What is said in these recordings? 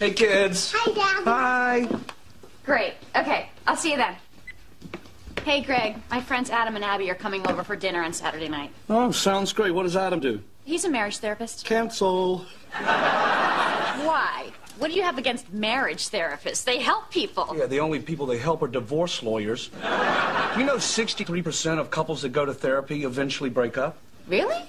Hey, kids. Hi, Dad. Hi. Great. Okay, I'll see you then. Hey, Greg, my friends Adam and Abby are coming over for dinner on Saturday night. Oh, sounds great. What does Adam do? He's a marriage therapist. Cancel. Why? What do you have against marriage therapists? They help people. Yeah, the only people they help are divorce lawyers. You know 63% of couples that go to therapy eventually break up? Really?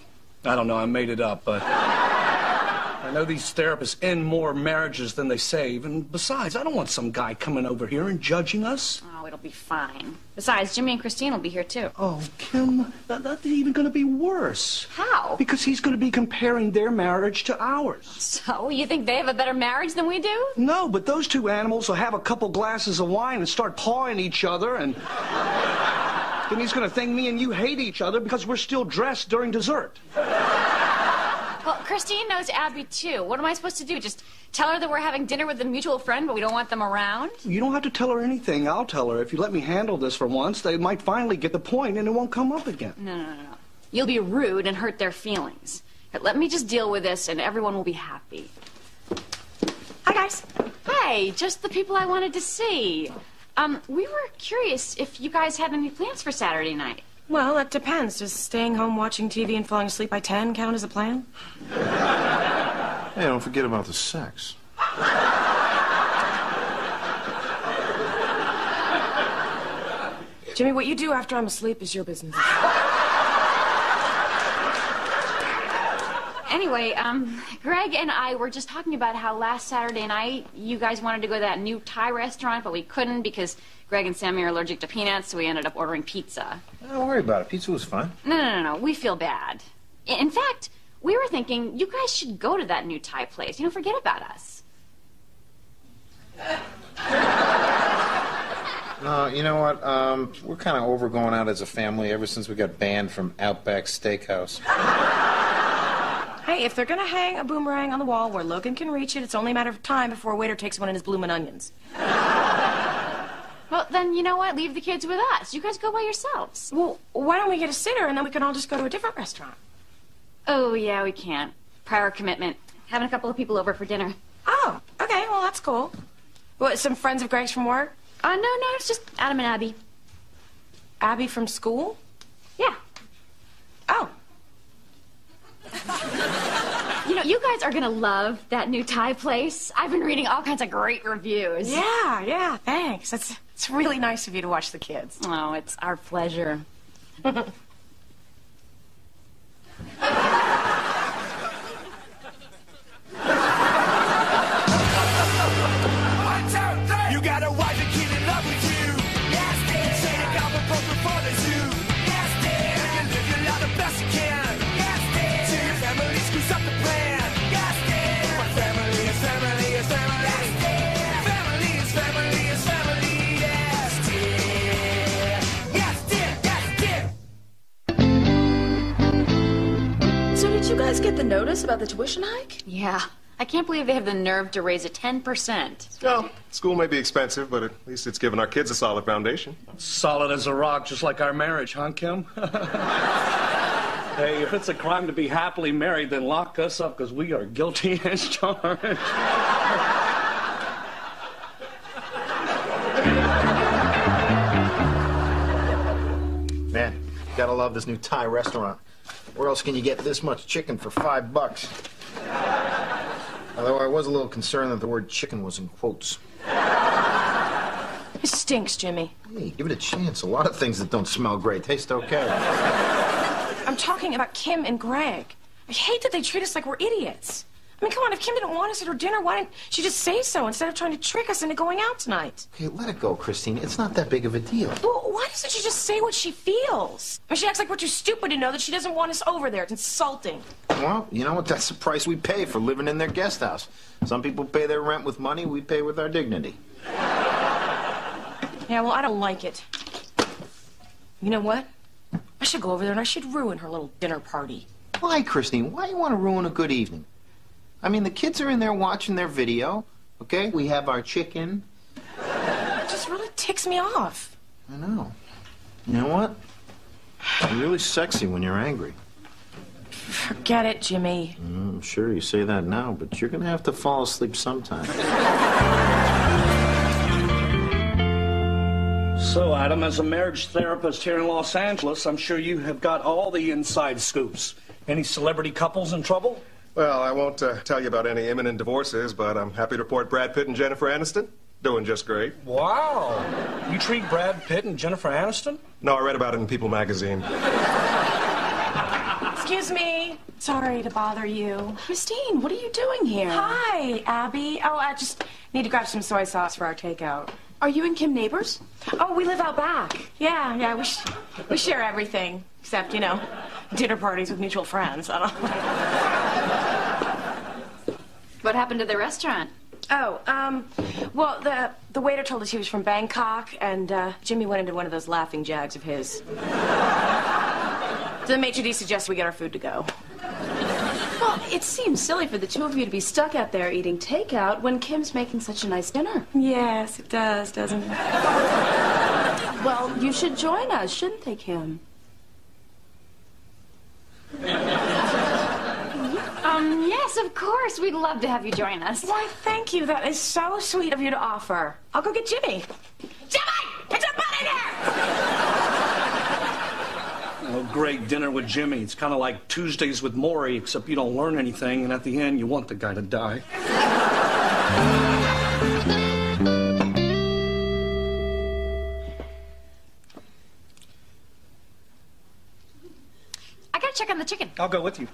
I don't know. I made it up, but I know these therapists end more marriages than they save. And besides, I don't want some guy coming over here and judging us. Oh, it'll be fine. Besides, Jimmy and Christine will be here, too. Oh, Kim, that's even going to be worse. How? Because he's going to be comparing their marriage to ours. So, you think they have a better marriage than we do? No, but those two animals will have a couple glasses of wine and start pawing each other, and then he's going to think me and you hate each other because we're still dressed during dessert. Well, Christine knows Abby, too. What am I supposed to do? Just tell her that we're having dinner with a mutual friend, but we don't want them around? You don't have to tell her anything. I'll tell her. If you let me handle this for once, they might finally get the point and it won't come up again. No. You'll be rude and hurt their feelings. But let me just deal with this and everyone will be happy. Hi, guys. Hey, just the people I wanted to see. We were curious if you guys had any plans for Saturday night. Well, that depends. Does staying home watching TV and falling asleep by 10 count as a plan? Hey, don't forget about the sex. Jimmy, what you do after I'm asleep is your business. Anyway, Greg and I were just talking about how last Saturday night you guys wanted to go to that new Thai restaurant, but we couldn't because Greg and Sammy are allergic to peanuts, so we ended up ordering pizza. Don't worry about it. Pizza was fun. No. We feel bad. In fact, we were thinking you guys should go to that new Thai place. You know, forget about us. You know what? We're kind of over going out as a family ever since we got banned from Outback Steakhouse. Hey, if they're gonna hang a boomerang on the wall where Logan can reach it, it's only a matter of time before a waiter takes one in his bloomin' onions. Well, then, you know what? Leave the kids with us. You guys go by yourselves. Well, why don't we get a sitter and then we can all just go to a different restaurant? Oh, yeah, we can't. Prior commitment. Having a couple of people over for dinner. Oh, okay, well, that's cool. What, some friends of Greg's from work? No, it's just Adam and Abby. Abby from school? Yeah. Oh. You know, you guys are gonna love that new Thai place. I've been reading all kinds of great reviews. Yeah, thanks. It's really nice of you to watch the kids. Oh, it's our pleasure. You got a wife and kid in love with you. Yes, dear. Say the government broke before the zoo. Yes, dear. And you live your life the best you can. Yes, dear. Till your family screws up the plan. Yes, dear. But family is family is family. Yes, dear. Family is family is family. Yes, dear. Yes, dear. Yes, dear. So did you guys get the notice about the tuition hike? Yeah. I can't believe they have the nerve to raise it 10%. Well, school may be expensive, but at least it's given our kids a solid foundation. Solid as a rock, just like our marriage, huh, Kim? Hey, if it's a crime to be happily married, then lock us up, because we are guilty as charged. Man, you gotta love this new Thai restaurant. Where else can you get this much chicken for $5? Although I was a little concerned that the word chicken was in quotes. It stinks, Jimmy. Hey, give it a chance. A lot of things that don't smell great taste okay. I'm talking about Kim and Greg. I hate that they treat us like we're idiots. I mean, come on, if Kim didn't want us at her dinner, why didn't she just say so instead of trying to trick us into going out tonight? Okay, let it go, Christine. It's not that big of a deal. Well, why doesn't she just say what she feels? I mean, she acts like we're too stupid to know that she doesn't want us over there. It's insulting. Well, you know what? That's the price we pay for living in their guest house. Some people pay their rent with money. We pay with our dignity. Yeah, well, I don't like it. You know what? I should go over there and I should ruin her little dinner party. Why, Christine? Why do you want to ruin a good evening? I mean, the kids are in there watching their video, okay? We have our chicken. It just really ticks me off. I know. You know what? You're really sexy when you're angry. Forget it, Jimmy. I'm sure you say that now, but you're going to have to fall asleep sometime. So, Adam, as a marriage therapist here in Los Angeles, I'm sure you have got all the inside scoops. Any celebrity couples in trouble? Well, I won't tell you about any imminent divorces, but I'm happy to report Brad Pitt and Jennifer Aniston doing just great. Wow. You treat Brad Pitt and Jennifer Aniston? No, I read about it in People magazine. Excuse me. Sorry to bother you. Christine, what are you doing here? Hi, Abby. Oh, I just need to grab some soy sauce for our takeout. Are you and Kim neighbors? Oh, we live out back. Yeah, we share everything. Except, you know, dinner parties with mutual friends. I don't. What happened to the restaurant? Oh, well, the waiter told us he was from Bangkok, and Jimmy went into one of those laughing jags of his. The maitre d' suggests we get our food to go. Well, it seems silly for the two of you to be stuck out there eating takeout when Kim's making such a nice dinner. Yes, it does, doesn't it? Well, you should join us, shouldn't they, Kim? Yes, of course. We'd love to have you join us. Why, thank you. That is so sweet of you to offer. I'll go get Jimmy. Jimmy! Get your butt in here! Oh, great dinner with Jimmy. It's kind of like Tuesdays with Maury, except you don't learn anything, and at the end, you want the guy to die. I gotta check on the chicken. I'll go with you.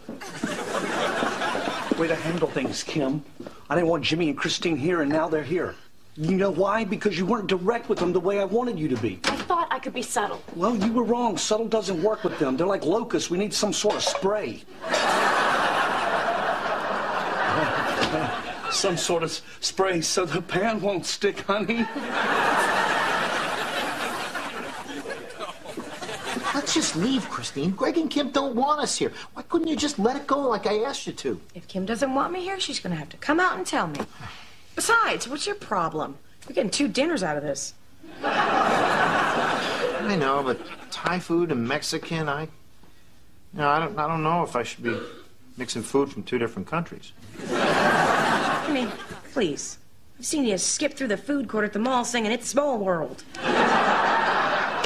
Way to handle things, Kim. I didn't want Jimmy and Christine here, and now they're here. You know why? Because you weren't direct with them the way I wanted you to be. I thought I could be subtle. Well, you were wrong. Subtle doesn't work with them. They're like locusts. We need some sort of spray. Some sort of spray so the pan won't stick, honey. Let's just leave, Christine. Greg and Kim don't want us here. Why couldn't you just let it go like I asked you to? If Kim doesn't want me here, she's going to have to come out and tell me. Besides, what's your problem? You're getting 2 dinners out of this. I know, but Thai food and Mexican, I don't know if I should be mixing food from 2 different countries. I mean, please. I've seen you skip through the food court at the mall singing It's Small World.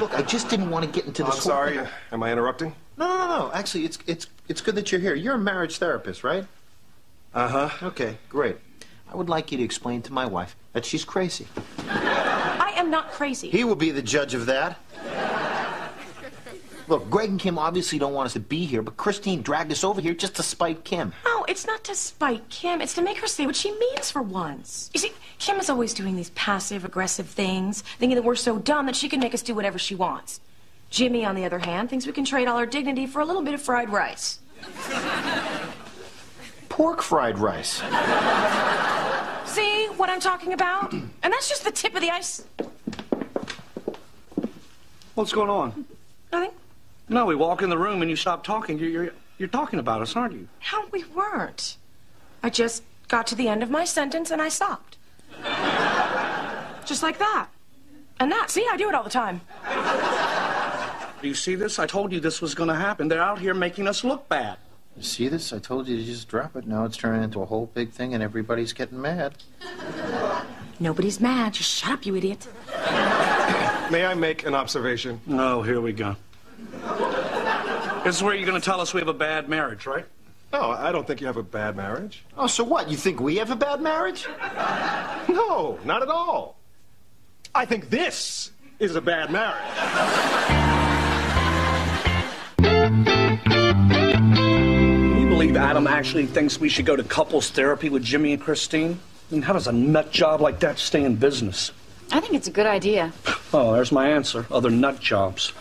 Look, I just didn't want to get into this. I'm sorry. Am I interrupting? No. Actually, it's good that you're here. You're a marriage therapist, right? Uh-huh. Okay, great. I would like you to explain to my wife that she's crazy. I am not crazy. He will be the judge of that. Look, Greg and Kim obviously don't want us to be here, but Christine dragged us over here just to spite Kim. No, it's not to spite Kim. It's to make her say what she means for once. You see, Kim is always doing these passive-aggressive things, thinking that we're so dumb that she can make us do whatever she wants. Jimmy, on the other hand, thinks we can trade all our dignity for a little bit of fried rice. Pork fried rice. See what I'm talking about? And that's just the tip of the ice. What's going on? Nothing. No, we walk in the room and you stop talking. You're talking about us, aren't you? No, we weren't. I just got to the end of my sentence and I stopped. Just like that. And that. See, I do it all the time. Do you see this? I told you this was going to happen. They're out here making us look bad. You see this? I told you to just drop it. Now it's turning into a whole big thing and everybody's getting mad. Nobody's mad. Just shut up, you idiot. May I make an observation? Oh, here we go. This is where you're going to tell us we have a bad marriage, right? No, I don't think you have a bad marriage. Oh, so what? You think we have a bad marriage? No, not at all. I think this is a bad marriage. Can you believe Adam actually thinks we should go to couples therapy with Jimmy and Christine? I mean, how does a nut job like that stay in business? I think it's a good idea. Oh, there's my answer. Other nut jobs.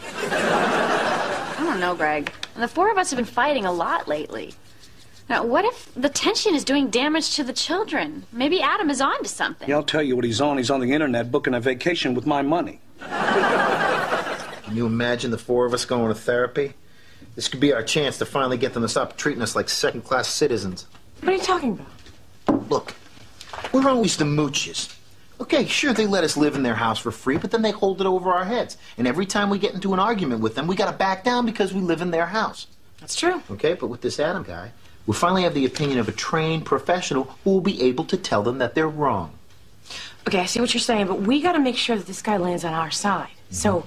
I don't know, Greg. The 4 of us have been fighting a lot lately. Now, what if the tension is doing damage to the children? Maybe Adam is on to something. Yeah, I'll tell you what he's on. He's on the internet booking a vacation with my money. Can you imagine the 4 of us going to therapy? This could be our chance to finally get them to stop treating us like second-class citizens. What are you talking about? Look, we're always the mooches. Okay, sure, they let us live in their house for free, but then they hold it over our heads. And every time we get into an argument with them, we gotta back down because we live in their house. That's true. Okay, but with this Adam guy, we finally have the opinion of a trained professional who will be able to tell them that they're wrong. Okay, I see what you're saying, but we got to make sure that this guy lands on our side. So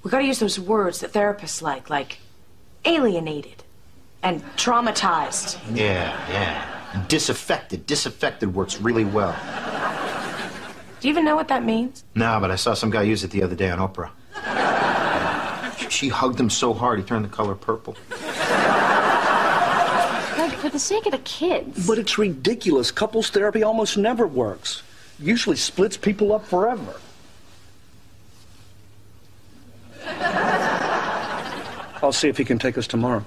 we got to use those words that therapists like alienated and traumatized. Yeah. Disaffected. Disaffected works really well. Do you even know what that means? No, but I saw some guy use it the other day on Oprah. She hugged him so hard he turned the color purple. Greg, for the sake of the kids. But it's ridiculous. Couples therapy almost never works. Usually splits people up forever. I'll see if he can take us tomorrow.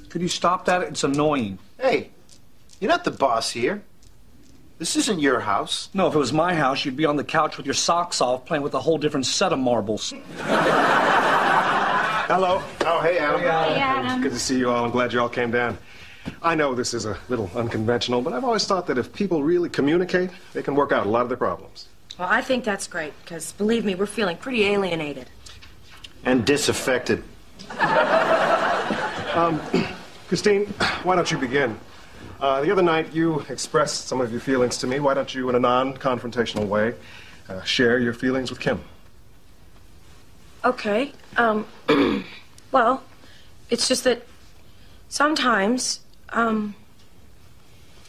Could you stop that? It's annoying. Hey, you're not the boss here. This isn't your house. No, if it was my house, you'd be on the couch with your socks off playing with a whole different set of marbles. Hello. Oh, hey, Adam. Hey, Adam. Good to see you all. I'm glad you all came down. I know this is a little unconventional, but I've always thought that if people really communicate, they can work out a lot of their problems. Well, I think that's great, because believe me, we're feeling pretty alienated. And disaffected. Christine, why don't you begin? The other night, you expressed some of your feelings to me. Why don't you, in a non-confrontational way, share your feelings with Kim? Okay. Well, it's just that sometimes,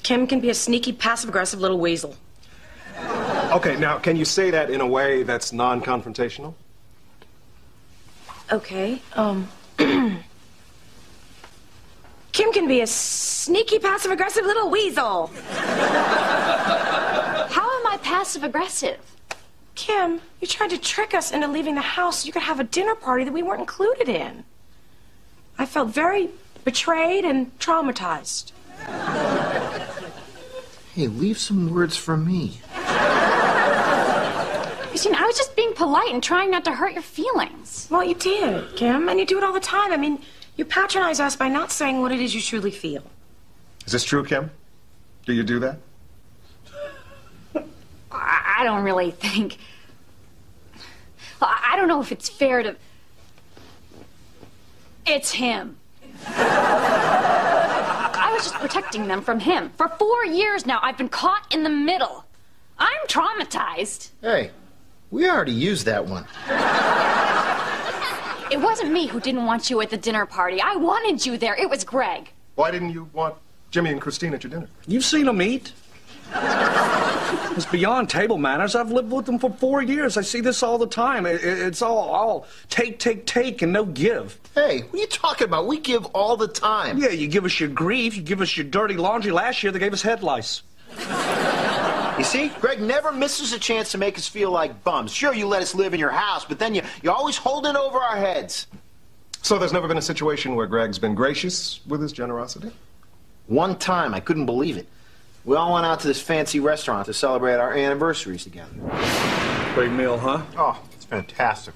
Kim can be a sneaky, passive-aggressive little weasel. Okay, now, can you say that in a way that's non-confrontational? Okay, Kim can be a sneaky, passive-aggressive little weasel. How am I passive-aggressive? Kim, you tried to trick us into leaving the house so you could have a dinner party that we weren't included in. I felt very betrayed and traumatized. Hey, leave some words for me. Christine, I was just being polite and trying not to hurt your feelings. Well, you did, Kim, and you do it all the time. I mean, you patronize us by not saying what it is you truly feel. Is this true, Kim? Do you do that? I don't really think... I don't know if it's fair to... It's him. I was just protecting them from him. For 4 years now, I've been caught in the middle. I'm traumatized. Hey, we already used that one. It wasn't me who didn't want you at the dinner party. I wanted you there. It was Greg. Why didn't you want Jimmy and Christine at your dinner? You've seen them eat. It's beyond table manners. I've lived with them for 4 years. I see this all the time. It's all take, and no give. Hey, what are you talking about? We give all the time. Yeah, you give us your grief, you give us your dirty laundry. Last year, they gave us head lice. You see, Greg never misses a chance to make us feel like bums. Sure, you let us live in your house, but then you always hold it over our heads. So there's never been a situation where Greg's been gracious with his generosity? One time, I couldn't believe it. We all went out to this fancy restaurant to celebrate our anniversaries together. Great meal, huh? Oh, it's fantastic.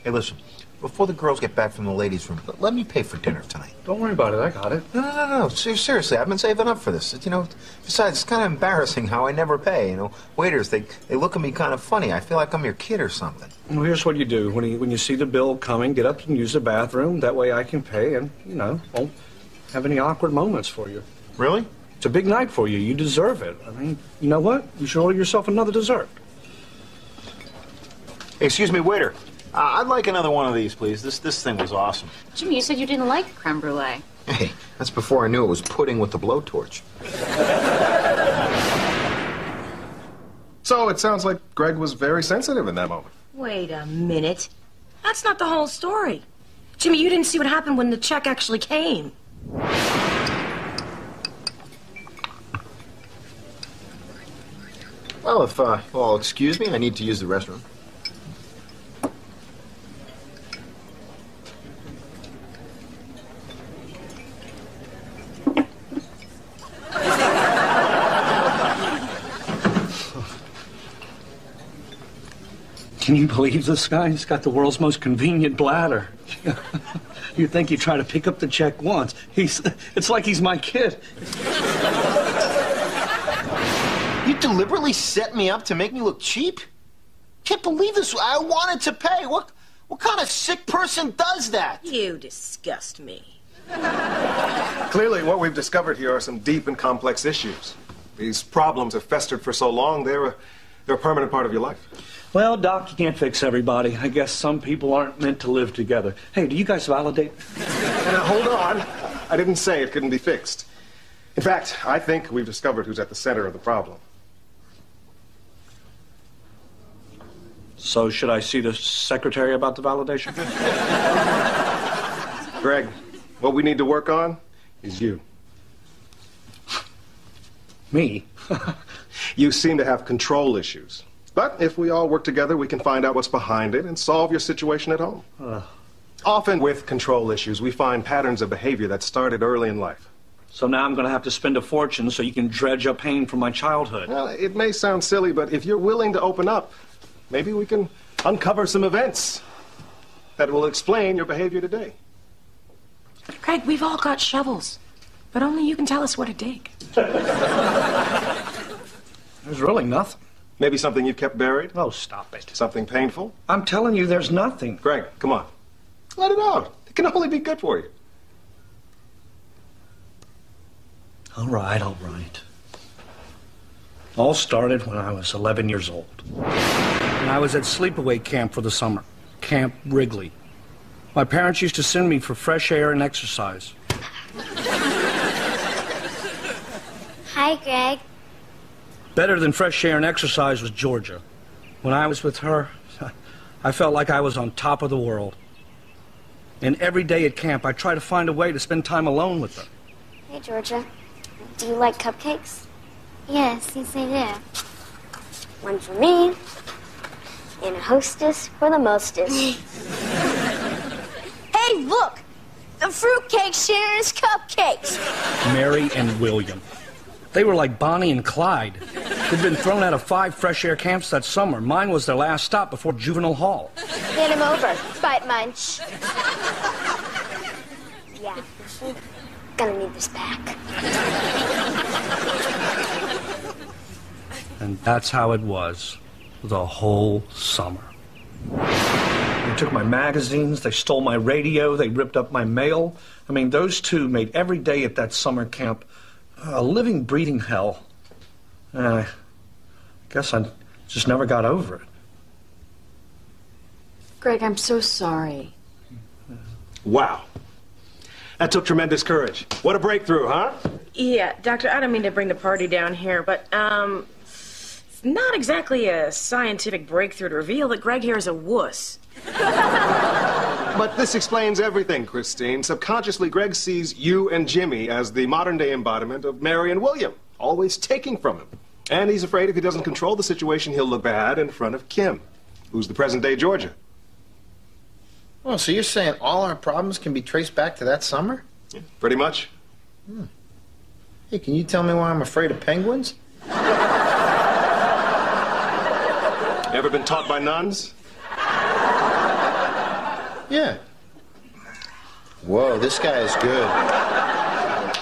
Hey, listen, before the girls get back from the ladies' room, let me pay for dinner tonight. Don't worry about it. I got it. No. Seriously, I've been saving up for this. Besides, it's kind of embarrassing how I never pay. Waiters, they look at me kind of funny. I feel like I'm your kid or something. Well, here's what you do. When you see the bill coming, get up and use the bathroom. That way I can pay and, won't have any awkward moments for you. Really? It's a big night for you. You deserve it. I mean, you know what? You should order yourself another dessert. Hey, excuse me, waiter. I'd like another one of these, please. This thing was awesome. Jimmy, you said you didn't like creme brulee. Hey, that's before I knew it was pudding with the blowtorch. So it sounds like Greg was very sensitive in that moment. Wait a minute. That's not the whole story. Jimmy, you didn't see what happened when the check actually came. Well, if you'll excuse me, I need to use the restroom. Can you believe this guy? He's got the world's most convenient bladder. You think you try to pick up the check once. It's like he's my kid. You deliberately set me up to make me look cheap? can't believe this. I wanted to pay. What kind of sick person does that? You disgust me. Clearly, what we've discovered here are some deep and complex issues. These problems have festered for so long, they're a permanent part of your life. Well, Doc, you can't fix everybody. I guess some people aren't meant to live together. Hey, do you guys validate? Now, hold on. I didn't say it couldn't be fixed. In fact, I think we've discovered who's at the center of the problem. So should I see the secretary about the validation? Greg, what we need to work on is you. Me? You seem to have control issues. But if we all work together, we can find out what's behind it and solve your situation at home. Often with control issues, we find patterns of behavior that started early in life. So now I'm going to have to spend a fortune so you can dredge up pain from my childhood. Well, it may sound silly, but if you're willing to open up, maybe we can uncover some events that will explain your behavior today. Greg, we've all got shovels, but only you can tell us where to dig. There's really nothing. Maybe something you've kept buried? Oh, stop it. Something painful? I'm telling you, there's nothing. Greg, come on. Let it out. It can only be good for you. All right, all right. All started when I was 11 years old. And I was at sleepaway camp for the summer, Camp Wrigley. My parents used to send me for fresh air and exercise. Hi, Greg. Better than fresh air and exercise was Georgia. When I was with her, I felt like I was on top of the world. And every day at camp, I tried to find a way to spend time alone with her. Hey, Georgia. Do you like cupcakes? Yes, I do. One for me, and a hostess for the mostest. Hey, look! The fruitcake shares cupcakes! Mary and William. They were like Bonnie and Clyde. They'd been thrown out of 5 fresh air camps that summer. Mine was their last stop before juvenile hall. Hand him over. Bite munch. Yeah. Gonna need this back. And that's how it was the whole summer. They took my magazines, they stole my radio, they ripped up my mail. I mean, those two made every day at that summer camp a living, breathing hell. And I guess I just never got over it. Greg, I'm so sorry. Wow. That took tremendous courage. What a breakthrough, huh? Yeah, Doctor, I don't mean to bring the party down here, but, it's not exactly a scientific breakthrough to reveal that Greg here is a wuss. But this explains everything, Christine. Subconsciously, Greg sees you and Jimmy as the modern-day embodiment of Mary and William, always taking from him. And he's afraid if he doesn't control the situation, he'll look bad in front of Kim, who's the present-day Georgia. Oh, so you're saying all our problems can be traced back to that summer? Yeah, pretty much. Hey, can you tell me why I'm afraid of penguins? Ever been taught by nuns? Yeah. Whoa, this guy is good.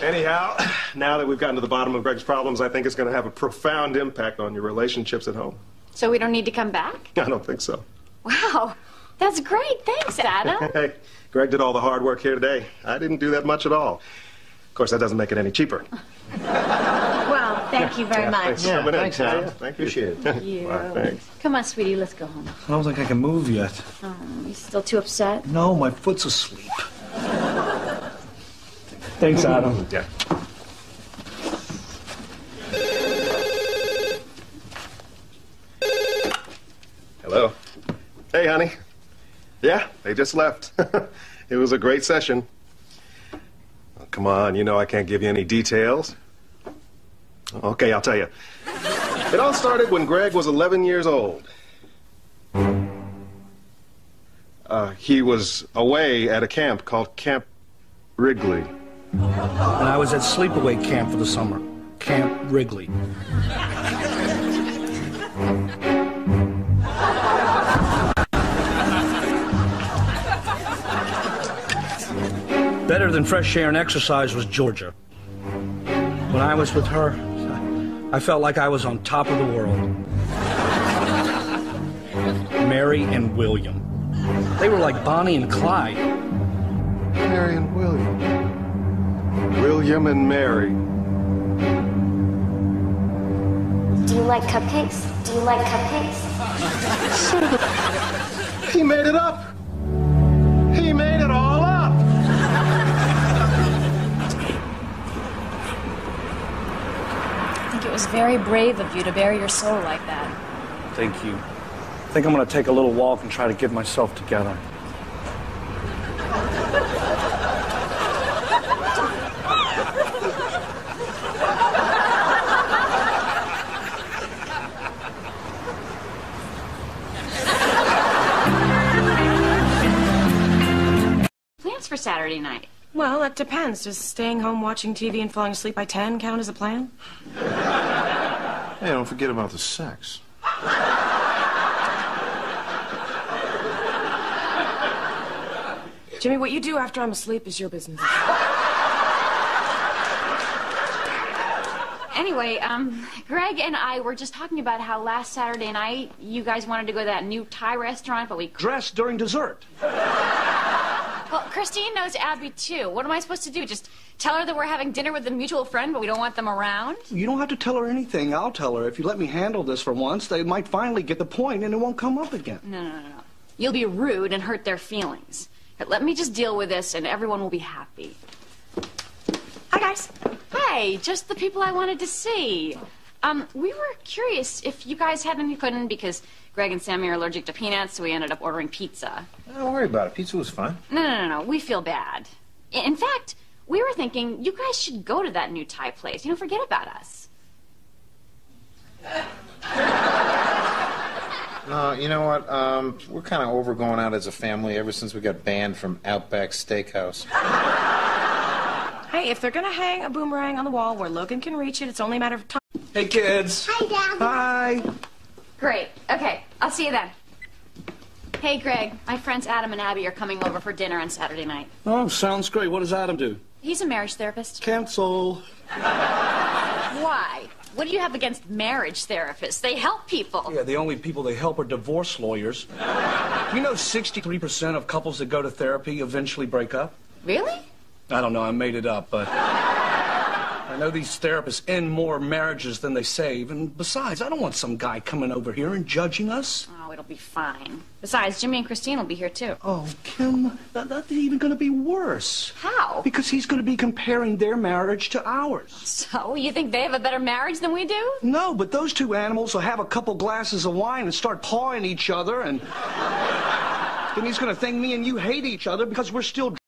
Anyhow, now that we've gotten to the bottom of Greg's problems, I think it's going to have a profound impact on your relationships at home. So we don't need to come back? I don't think so. Wow, that's great. Thanks, Adam. Hey, Greg did all the hard work here today. I didn't do that much at all. Of course, that doesn't make it any cheaper. Well, thank you very much. Thanks for Yeah, coming in. thanks, Al. Yeah, thank you. Appreciate it. You. Wow, thanks. Come on, sweetie, let's go home. I don't think I can move yet. Oh, you still too upset? No, my foot's asleep. Thanks, Adam. Yeah. Hello. Hey, honey. Yeah, they just left. It was a great session. Oh, come on, you know I can't give you any details. Okay, I'll tell you. It all started when Greg was 11 years old. He was away at a camp called Camp Wrigley. And I was at sleepaway camp for the summer, Camp Wrigley. Better than fresh air and exercise was Georgia. When I was with her, I felt like I was on top of the world. Mary and William. They were like Bonnie and Clyde. Mary and William. William and Mary. Do you like cupcakes? Do you like cupcakes? He made it up. He made it all up. I think it was very brave of you to bare your soul like that. Thank you. I think I'm going to take a little walk and try to get myself together. Plans for Saturday night? Well, that depends. Does staying home watching TV and falling asleep by 10 count as a plan? Hey, don't forget about the sex. Jimmy, what you do after I'm asleep is your business. Anyway, Greg and I were just talking about how last Saturday night you guys wanted to go to that new Thai restaurant, but we... Dress during dessert. Well, Christine knows Abby, too. What am I supposed to do? Just tell her that we're having dinner with a mutual friend, but we don't want them around? You don't have to tell her anything. I'll tell her. If you let me handle this for once, they might finally get the point and it won't come up again. No. You'll be rude and hurt their feelings. But let me just deal with this and everyone will be happy. Hi, guys. Hey, just the people I wanted to see. We were curious if you guys had any couldn't because Greg and Sammy are allergic to peanuts, so we ended up ordering pizza. Don't worry about it. Pizza was fine. No. We feel bad. In fact, we were thinking you guys should go to that new Thai place. Forget about us. No, you know what? We're kind of over going out as a family ever since we got banned from Outback Steakhouse. Hey, if they're gonna hang a boomerang on the wall where Logan can reach it, it's only a matter of time. Hey, kids. Hi, Dad. Hi. Great. Okay, I'll see you then. Hey, Greg, my friends Adam and Abby are coming over for dinner on Saturday night. Oh, sounds great. What does Adam do? He's a marriage therapist. Cancel. Why? What do you have against marriage therapists? They help people. Yeah, the only people they help are divorce lawyers. You know 63% of couples that go to therapy eventually break up? Really? I don't know, I made it up, but I know these therapists end more marriages than they save. And besides, I don't want some guy coming over here and judging us. Oh, it'll be fine. Besides, Jimmy and Christine will be here, too. Oh, Kim, that's even going to be worse. How? Because he's going to be comparing their marriage to ours. So, you think they have a better marriage than we do? No, but those two animals will have a couple glasses of wine and start pawing each other, and then he's going to think me and you hate each other because we're still